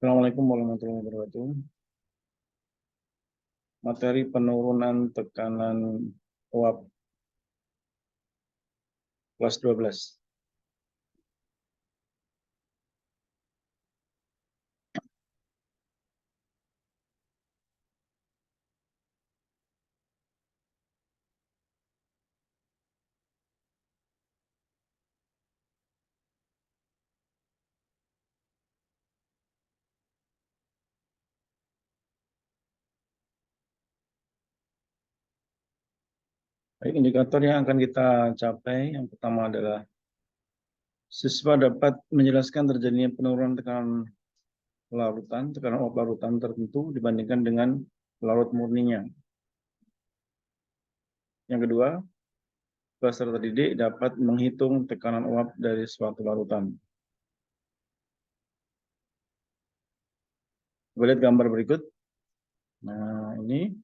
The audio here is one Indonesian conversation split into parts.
Assalamualaikum warahmatullahi wabarakatuh. Materi penurunan tekanan uap kelas 12. Baik, indikator yang akan kita capai yang pertama adalah siswa dapat menjelaskan terjadinya penurunan tekanan uap larutan tertentu dibandingkan dengan larut murninya. Yang kedua, peserta didik dapat menghitung tekanan uap dari suatu larutan. Kita lihat gambar berikut. Nah, ini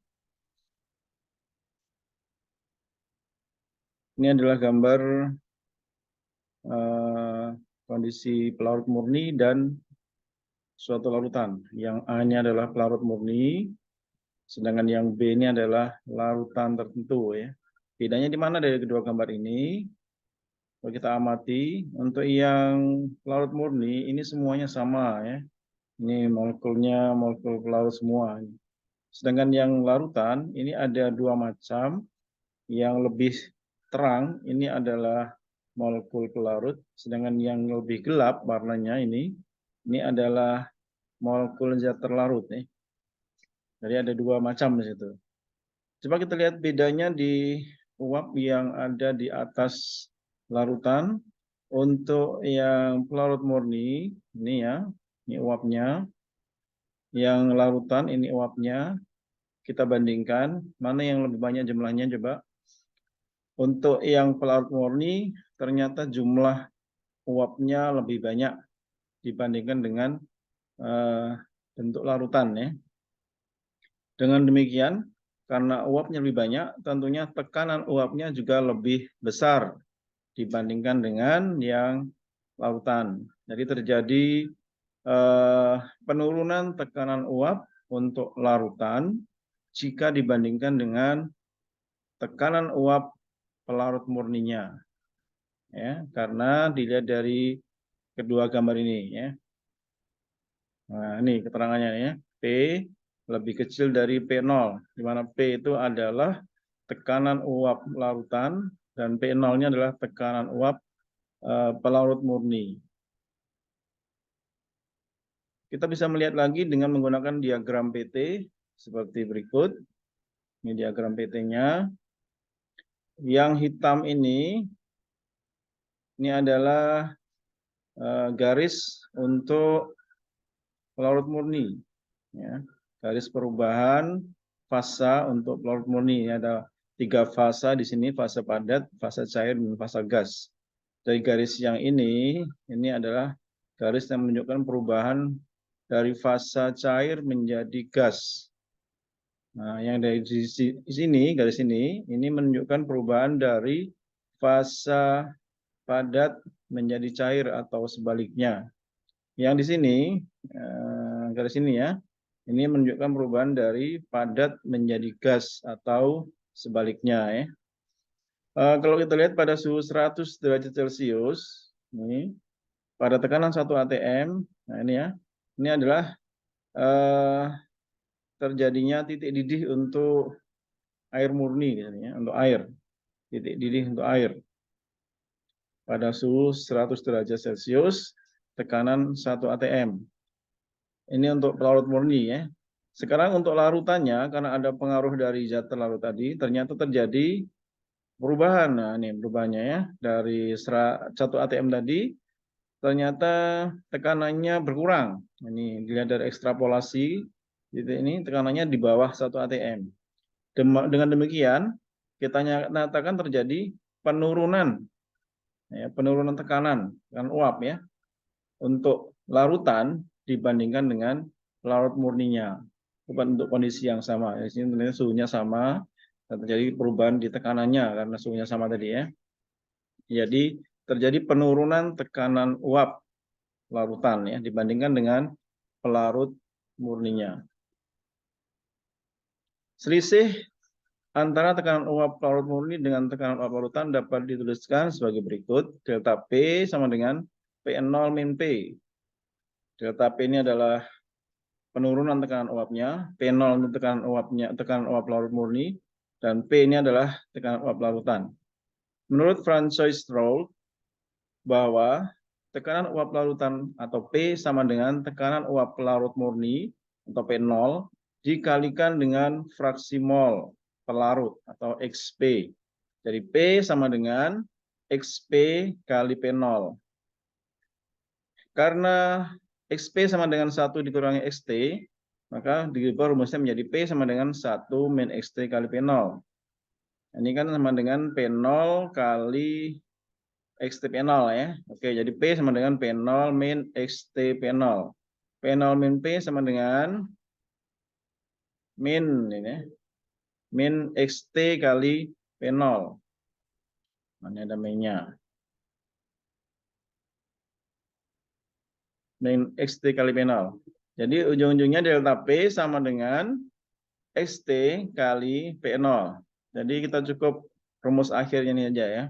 adalah gambar kondisi pelarut murni dan suatu larutan. Yang A ini adalah pelarut murni, sedangkan yang B ini adalah larutan tertentu ya. Bedanya di mana dari kedua gambar ini? Kalau kita amati, untuk yang pelarut murni ini semuanya sama ya. Ini molekulnya molekul pelarut semua. Sedangkan yang larutan ini ada dua macam. Yang lebih terang ini adalah molekul pelarut, sedangkan yang lebih gelap warnanya ini adalah molekul zat terlarut nih. Jadi ada dua macam di situ. Coba kita lihat bedanya di uap yang ada di atas larutan. Untuk yang pelarut murni, ini ya, ini uapnya. Yang larutan, ini uapnya. Kita bandingkan, mana yang lebih banyak jumlahnya coba. Untuk yang pelarut murni, ternyata jumlah uapnya lebih banyak dibandingkan dengan bentuk larutan ya. Dengan demikian, karena uapnya lebih banyak, tentunya tekanan uapnya juga lebih besar dibandingkan dengan yang lautan. Jadi terjadi penurunan tekanan uap untuk larutan jika dibandingkan dengan tekanan uap pelarut murninya. Ya, karena dilihat dari kedua gambar ini ya. Nah, ini keterangannya ya. P lebih kecil dari P0, di mana P itu adalah tekanan uap larutan dan P0-nya adalah tekanan uap pelarut murni. Kita bisa melihat lagi dengan menggunakan diagram PT seperti berikut. Ini diagram PT-nya. Yang hitam ini adalah garis untuk pelarut murni. Ya. Garis perubahan fasa untuk pelarut murni. Ada 3 fasa di sini, fase padat, fase cair, dan fase gas. Dari garis yang ini adalah garis yang menunjukkan perubahan dari fasa cair menjadi gas. Nah, yang dari sini, garis ini menunjukkan perubahan dari fasa padat menjadi cair atau sebaliknya. Yang di sini, garis ini ya, ini menunjukkan perubahan dari padat menjadi gas atau sebaliknya ya. Kalau kita lihat pada suhu 100 derajat Celcius, ini pada tekanan 1 atm, nah ini ya, ini adalah terjadinya titik didih untuk air murni, ya, untuk air, titik didih untuk air. Pada suhu 100 derajat Celcius, tekanan 1 atm. Ini untuk pelarut murni ya. Sekarang untuk larutannya, karena ada pengaruh dari zat terlarut tadi, ternyata terjadi perubahan. Nah, ini perubahannya ya. Dari 1 atm tadi, ternyata tekanannya berkurang. Ini dilihat dari ekstrapolasi, ini tekanannya di bawah 1 atm. Dengan demikian, kita nyatakan terjadi penurunan, ya, penurunan tekanan uap ya, untuk larutan dibandingkan dengan larut murninya. Bukan untuk kondisi yang sama. Di sini ternyata suhunya sama, dan terjadi perubahan di tekanannya karena suhunya sama tadi ya. Jadi terjadi penurunan tekanan uap larutan ya dibandingkan dengan pelarut murninya. Selisih antara tekanan uap pelarut murni dengan tekanan uap larutan dapat dituliskan sebagai berikut. Delta P sama dengan P0 min P. Delta P ini adalah penurunan tekanan uapnya, P0 untuk tekanan uap larut murni, dan P ini adalah tekanan uap larutan. Menurut Francois Rolle, bahwa tekanan uap larutan atau P sama dengan tekanan uap larut murni atau P0 dikalikan dengan fraksi mol pelarut atau XP. Jadi P sama dengan XP kali P0. Karena XP sama dengan 1 dikurangi XT, maka diubah rumusnya menjadi P sama dengan 1 min XT kali P0. Ini kan sama dengan P0 kali XT P0 ya. Oke, jadi P sama dengan P0 min XT P0. P0 min P sama dengan min ini, min XT kali P0. Mana ada minnya? Min XT kali P0. Jadi ujung-ujungnya delta P sama dengan XT kali P0. Jadi kita cukup rumus akhirnya ini aja ya.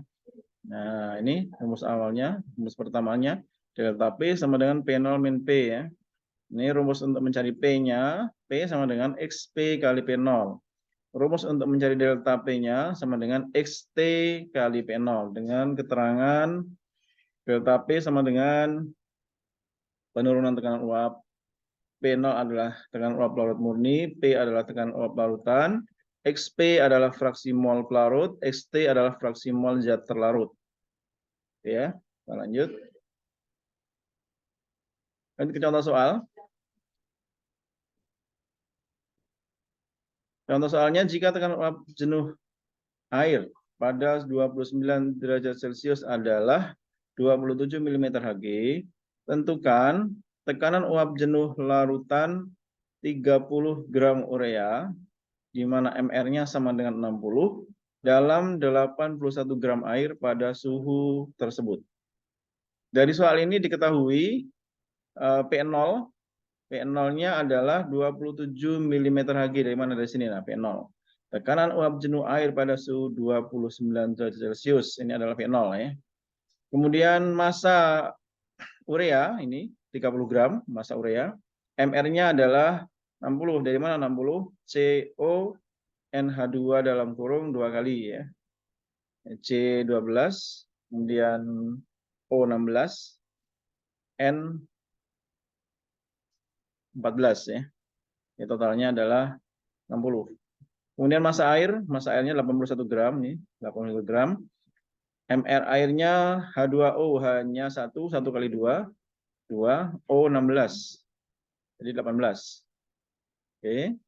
Nah, ini rumus awalnya, rumus pertamanya. Delta P sama dengan P0 min P ya. Ini rumus untuk mencari P-nya, P sama dengan XP kali P0. Rumus untuk mencari delta P-nya sama dengan XT kali P0. Dengan keterangan delta P sama dengan penurunan tekanan uap. P0 adalah tekanan uap larut murni, P adalah tekanan uap larutan, XP adalah fraksi mol pelarut, XT adalah fraksi mol zat terlarut. Ya, kita lanjut. Lanjut ke contoh soal. Contoh soalnya, jika tekanan uap jenuh air pada 29 derajat Celcius adalah 27 mm Hg, tentukan tekanan uap jenuh larutan 30 gram urea, di mana MR-nya sama dengan 60, dalam 81 gram air pada suhu tersebut. Dari soal ini diketahui P0 P0-nya adalah 27 mm Hg. Dari mana? Dari sini, nah, P0. Tekanan uap jenuh air pada suhu 29 derajat Celcius. Ini adalah P0 ya. Kemudian massa urea, ini 30 gram massa urea. MR-nya adalah 60. Dari mana 60? CO NH2 dalam kurung 2 kali ya. C12, kemudian O16, N14 ya. Ya, totalnya adalah 60. Kemudian massa airnya 81 gram nih, 81 gram. MR airnya H2O hanya 1 kali 2, O16. Jadi 18. Oke.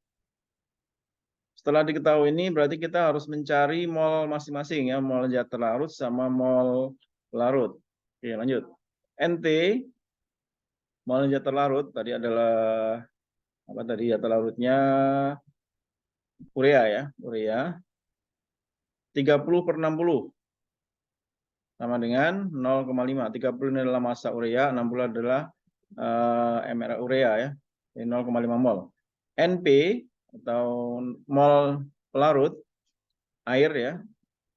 Setelah diketahui ini berarti kita harus mencari mol masing-masing ya, mol zat terlarut sama mol larut. Oke, lanjut. NT mol zat terlarut tadi adalah apa tadi zat terlarutnya urea ya, urea 30/60 sama dengan 0,5. 30 ini adalah massa urea, 60 adalah MR urea ya. Ini 0,5 mol. NP atau mol pelarut air ya.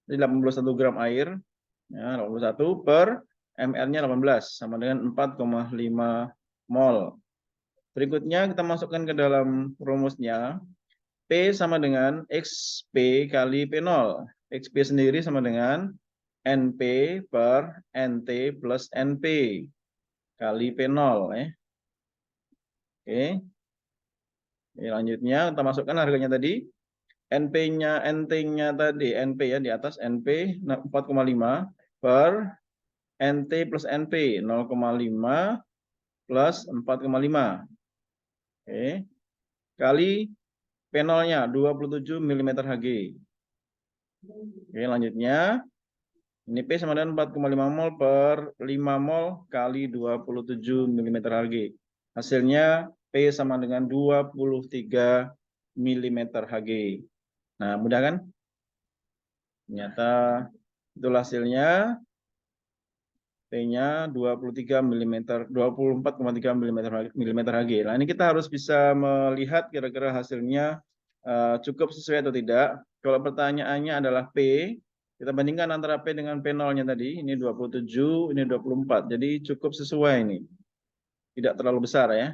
Ini 81 gram air. Ya, 81 per MR-nya 18 sama dengan 4,5 mol. Berikutnya kita masukkan ke dalam rumusnya. P sama dengan XP kali P0. XP sendiri sama dengan NP per NT plus NP kali P0 ya. Oke. Lanjutnya kita masukkan harganya tadi. NP-nya, NT-nya tadi, NP ya di atas NP 4,5 per NT plus NP 0,5 plus 4,5. Oke. Kali P0-nya 27 mm Hg. Oke, lanjutnya ini P sama dengan 4,5 mol per 5 mol kali 27 mm Hg. Hasilnya P sama dengan 23 mm Hg. Nah, mudah kan? Ternyata itulah hasilnya. P-nya 23 mm, 24,3 mm Hg. Nah, ini kita harus bisa melihat kira-kira hasilnya cukup sesuai atau tidak. Kalau pertanyaannya adalah P, kita bandingkan antara P dengan P0-nya tadi. Ini 27, ini 24. Jadi cukup sesuai ini. Tidak terlalu besar ya.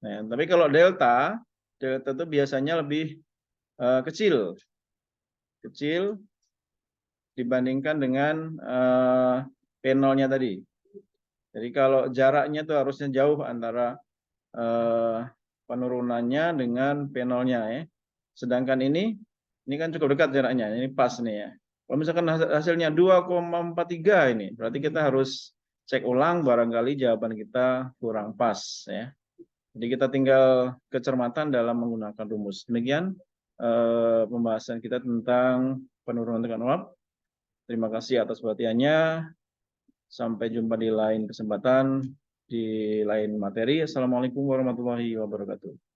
Nah, tapi kalau delta itu biasanya lebih kecil. Kecil dibandingkan dengan P0-nya tadi. Jadi kalau jaraknya itu harusnya jauh antara penurunannya dengan P0-nya ya. Sedangkan ini kan cukup dekat jaraknya. Ini pas nih ya. Kalau misalkan hasilnya 2,43 ini, berarti kita harus cek ulang, barangkali jawaban kita kurang pas ya. Jadi kita tinggal kecermatan dalam menggunakan rumus. Demikian pembahasan kita tentang penurunan tegangan uap. Terima kasih atas perhatiannya. Sampai jumpa di lain kesempatan, di lain materi. Assalamualaikum warahmatullahi wabarakatuh.